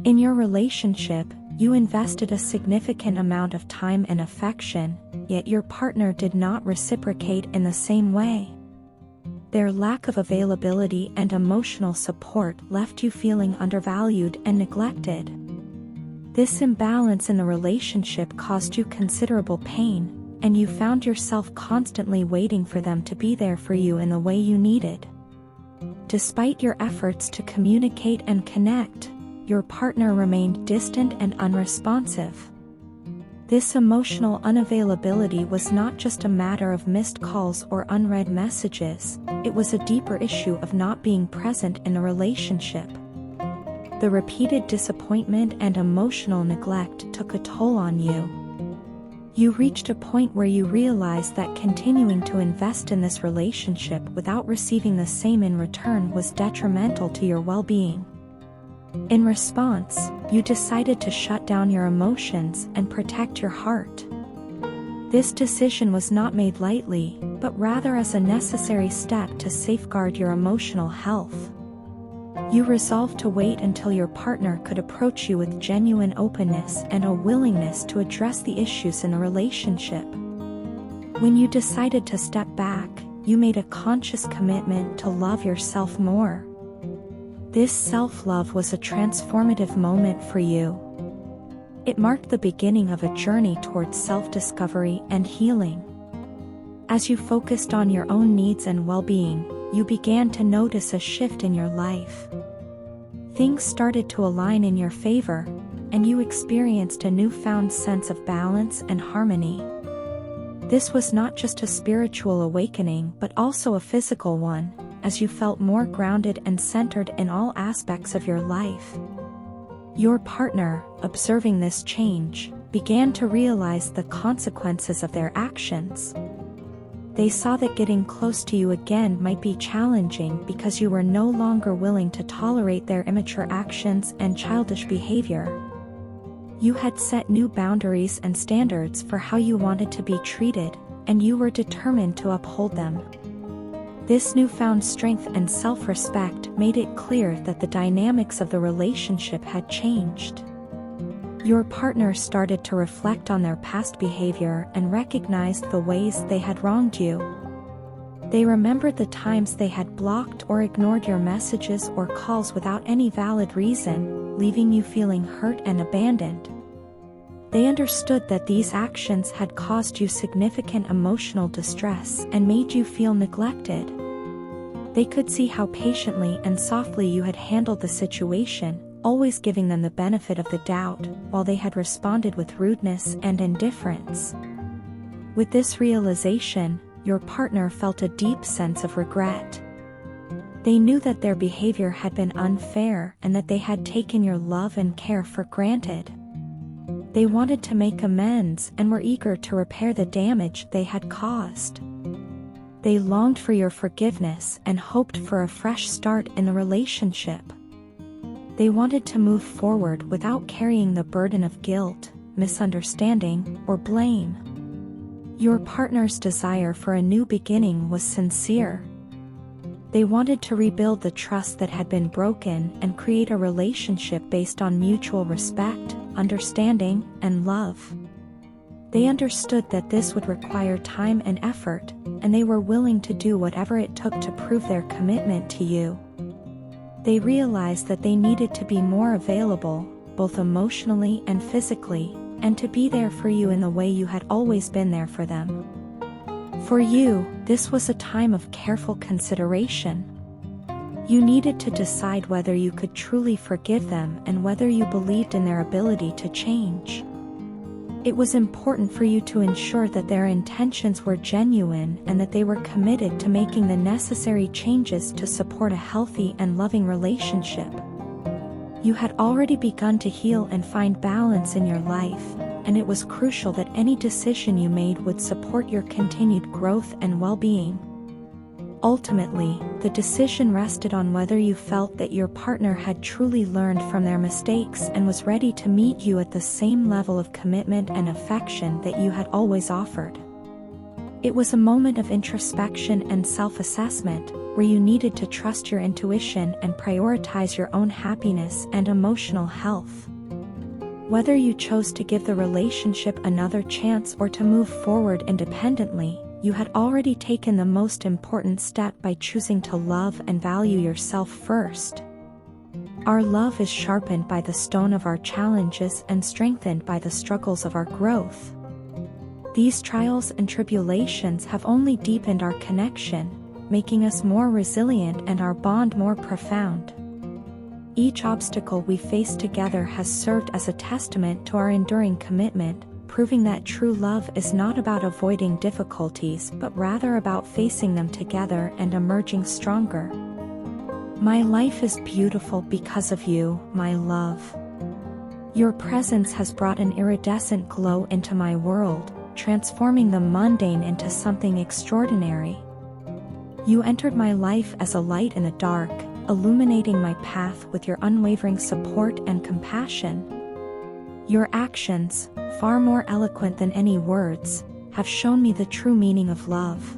In your relationship, you invested a significant amount of time and affection, yet your partner did not reciprocate in the same way. Their lack of availability and emotional support left you feeling undervalued and neglected. This imbalance in the relationship caused you considerable pain, and you found yourself constantly waiting for them to be there for you in the way you needed. Despite your efforts to communicate and connect, your partner remained distant and unresponsive. This emotional unavailability was not just a matter of missed calls or unread messages, it was a deeper issue of not being present in a relationship. The repeated disappointment and emotional neglect took a toll on you. You reached a point where you realized that continuing to invest in this relationship without receiving the same in return was detrimental to your well-being. In response, you decided to shut down your emotions and protect your heart. This decision was not made lightly, but rather as a necessary step to safeguard your emotional health. You resolved to wait until your partner could approach you with genuine openness and a willingness to address the issues in the relationship. When you decided to step back, you made a conscious commitment to love yourself more. This self-love was a transformative moment for you. It marked the beginning of a journey towards self-discovery and healing. As you focused on your own needs and well-being, you began to notice a shift in your life. Things started to align in your favor, and you experienced a newfound sense of balance and harmony. This was not just a spiritual awakening but also a physical one, as you felt more grounded and centered in all aspects of your life. Your partner, observing this change, began to realize the consequences of their actions. They saw that getting close to you again might be challenging because you were no longer willing to tolerate their immature actions and childish behavior. You had set new boundaries and standards for how you wanted to be treated, and you were determined to uphold them. This newfound strength and self-respect made it clear that the dynamics of the relationship had changed. Your partner started to reflect on their past behavior and recognized the ways they had wronged you. They remembered the times they had blocked or ignored your messages or calls without any valid reason, leaving you feeling hurt and abandoned. They understood that these actions had caused you significant emotional distress and made you feel neglected. They could see how patiently and softly you had handled the situation, always giving them the benefit of the doubt, while they had responded with rudeness and indifference. With this realization, your partner felt a deep sense of regret. They knew that their behavior had been unfair and that they had taken your love and care for granted. They wanted to make amends and were eager to repair the damage they had caused. They longed for your forgiveness and hoped for a fresh start in the relationship. They wanted to move forward without carrying the burden of guilt, misunderstanding, or blame. Your partner's desire for a new beginning was sincere. They wanted to rebuild the trust that had been broken and create a relationship based on mutual respect, understanding, and love. They understood that this would require time and effort, and they were willing to do whatever it took to prove their commitment to you. They realized that they needed to be more available, both emotionally and physically, and to be there for you in the way you had always been there for them. For you, this was a time of careful consideration. You needed to decide whether you could truly forgive them and whether you believed in their ability to change. It was important for you to ensure that their intentions were genuine and that they were committed to making the necessary changes to support a healthy and loving relationship. You had already begun to heal and find balance in your life, and it was crucial that any decision you made would support your continued growth and well-being. Ultimately, the decision rested on whether you felt that your partner had truly learned from their mistakes and was ready to meet you at the same level of commitment and affection that you had always offered. It was a moment of introspection and self-assessment, where you needed to trust your intuition and prioritize your own happiness and emotional health. Whether you chose to give the relationship another chance or to move forward independently, you had already taken the most important step by choosing to love and value yourself first. Our love is sharpened by the stone of our challenges and strengthened by the struggles of our growth. These trials and tribulations have only deepened our connection, making us more resilient and our bond more profound. Each obstacle we face together has served as a testament to our enduring commitment, proving that true love is not about avoiding difficulties but rather about facing them together and emerging stronger. My life is beautiful because of you, my love. Your presence has brought an iridescent glow into my world, transforming the mundane into something extraordinary. You entered my life as a light in the dark, illuminating my path with your unwavering support and compassion. Your actions, far more eloquent than any words, have shown me the true meaning of love.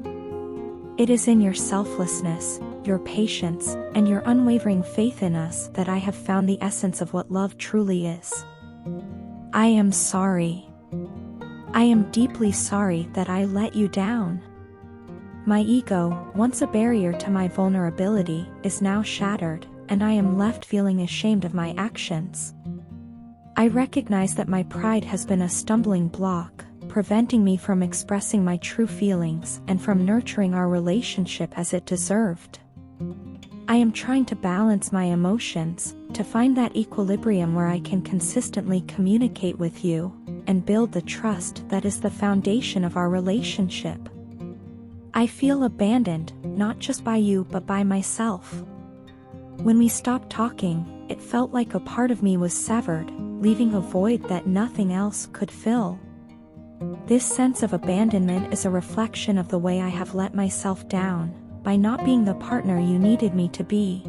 It is in your selflessness, your patience, and your unwavering faith in us that I have found the essence of what love truly is. I am sorry. I am deeply sorry that I let you down. My ego, once a barrier to my vulnerability, is now shattered, and I am left feeling ashamed of my actions. I recognize that my pride has been a stumbling block, preventing me from expressing my true feelings and from nurturing our relationship as it deserved. I am trying to balance my emotions, to find that equilibrium where I can consistently communicate with you and build the trust that is the foundation of our relationship. I feel abandoned, not just by you but by myself. When we stopped talking, it felt like a part of me was severed, leaving a void that nothing else could fill. This sense of abandonment is a reflection of the way I have let myself down, by not being the partner you needed me to be.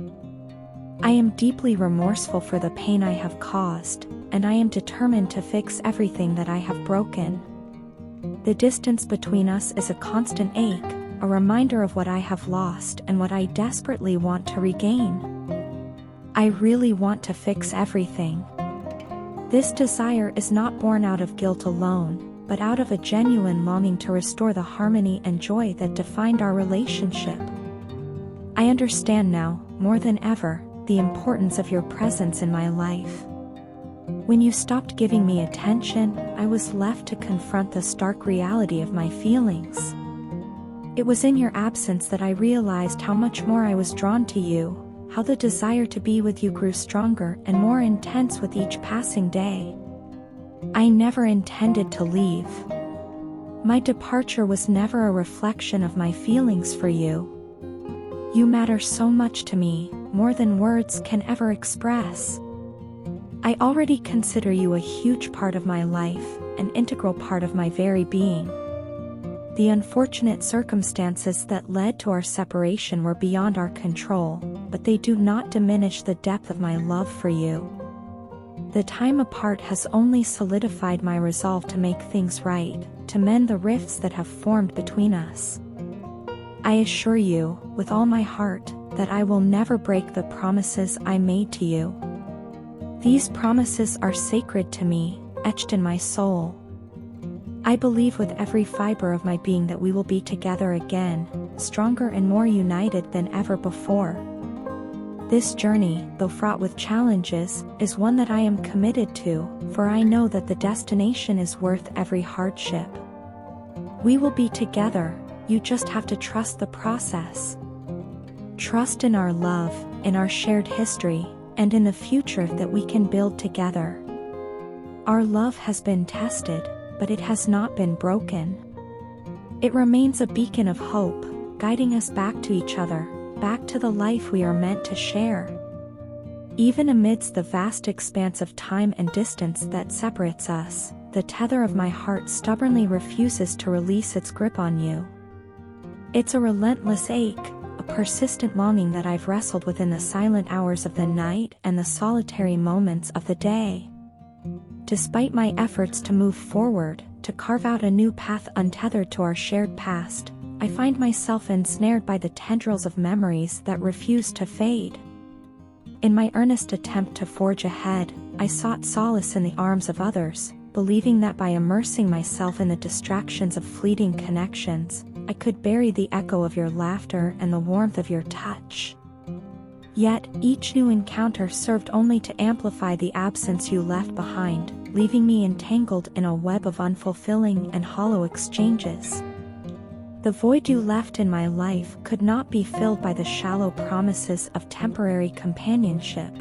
I am deeply remorseful for the pain I have caused, and I am determined to fix everything that I have broken. The distance between us is a constant ache, a reminder of what I have lost and what I desperately want to regain. I really want to fix everything. This desire is not born out of guilt alone, but out of a genuine longing to restore the harmony and joy that defined our relationship. I understand now, more than ever, the importance of your presence in my life. When you stopped giving me attention, I was left to confront the stark reality of my feelings. It was in your absence that I realized how much more I was drawn to you, how the desire to be with you grew stronger and more intense with each passing day. I never intended to leave. My departure was never a reflection of my feelings for you. You matter so much to me, more than words can ever express. I already consider you a huge part of my life, an integral part of my very being. The unfortunate circumstances that led to our separation were beyond our control, but they do not diminish the depth of my love for you. The time apart has only solidified my resolve to make things right, to mend the rifts that have formed between us. I assure you, with all my heart, that I will never break the promises I made to you. These promises are sacred to me, etched in my soul. I believe with every fiber of my being that we will be together again, stronger and more united than ever before. This journey, though fraught with challenges, is one that I am committed to, for I know that the destination is worth every hardship. We will be together, you just have to trust the process. Trust in our love, in our shared history, and in the future that we can build together. Our love has been tested, but it has not been broken. It remains a beacon of hope, guiding us back to each other, back to the life we are meant to share. Even amidst the vast expanse of time and distance that separates us, the tether of my heart stubbornly refuses to release its grip on you. It's a relentless ache, a persistent longing that I've wrestled with in the silent hours of the night and the solitary moments of the day. Despite my efforts to move forward, to carve out a new path untethered to our shared past, I find myself ensnared by the tendrils of memories that refuse to fade. In my earnest attempt to forge ahead, I sought solace in the arms of others, believing that by immersing myself in the distractions of fleeting connections, I could bury the echo of your laughter and the warmth of your touch. Yet, each new encounter served only to amplify the absence you left behind, leaving me entangled in a web of unfulfilling and hollow exchanges. The void you left in my life could not be filled by the shallow promises of temporary companionship.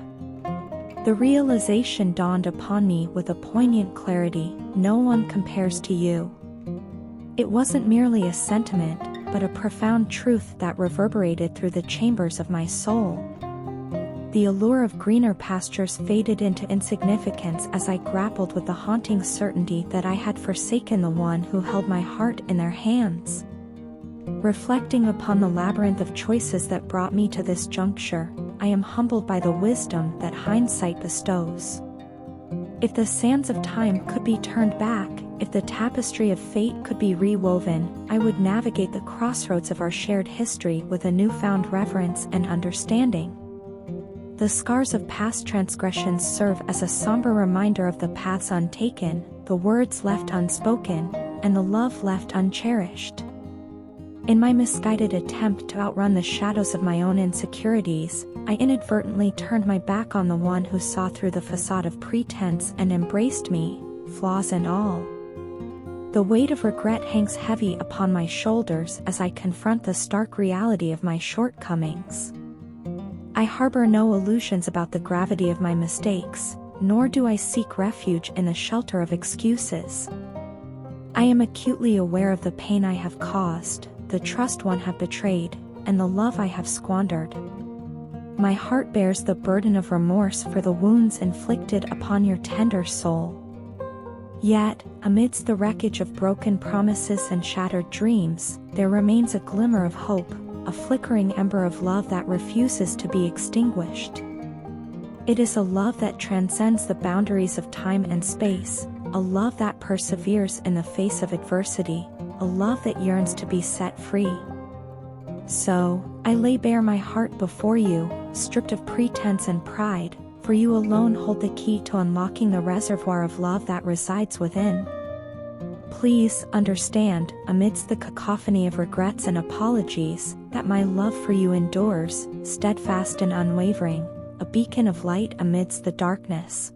The realization dawned upon me with a poignant clarity: no one compares to you. It wasn't merely a sentiment, but a profound truth that reverberated through the chambers of my soul. The allure of greener pastures faded into insignificance as I grappled with the haunting certainty that I had forsaken the one who held my heart in their hands. Reflecting upon the labyrinth of choices that brought me to this juncture, I am humbled by the wisdom that hindsight bestows. If the sands of time could be turned back, if the tapestry of fate could be rewoven, I would navigate the crossroads of our shared history with a newfound reverence and understanding. The scars of past transgressions serve as a somber reminder of the paths untaken, the words left unspoken, and the love left uncherished. In my misguided attempt to outrun the shadows of my own insecurities, I inadvertently turned my back on the one who saw through the facade of pretense and embraced me, flaws and all. The weight of regret hangs heavy upon my shoulders as I confront the stark reality of my shortcomings. I harbor no illusions about the gravity of my mistakes, nor do I seek refuge in the shelter of excuses. I am acutely aware of the pain I have caused, the trust one have betrayed, and the love I have squandered. My heart bears the burden of remorse for the wounds inflicted upon your tender soul. Yet, amidst the wreckage of broken promises and shattered dreams, there remains a glimmer of hope, a flickering ember of love that refuses to be extinguished. It is a love that transcends the boundaries of time and space, a love that perseveres in the face of adversity, a love that yearns to be set free. So, I lay bare my heart before you, stripped of pretense and pride, for you alone hold the key to unlocking the reservoir of love that resides within. Please understand, amidst the cacophony of regrets and apologies, that my love for you endures, steadfast and unwavering, a beacon of light amidst the darkness.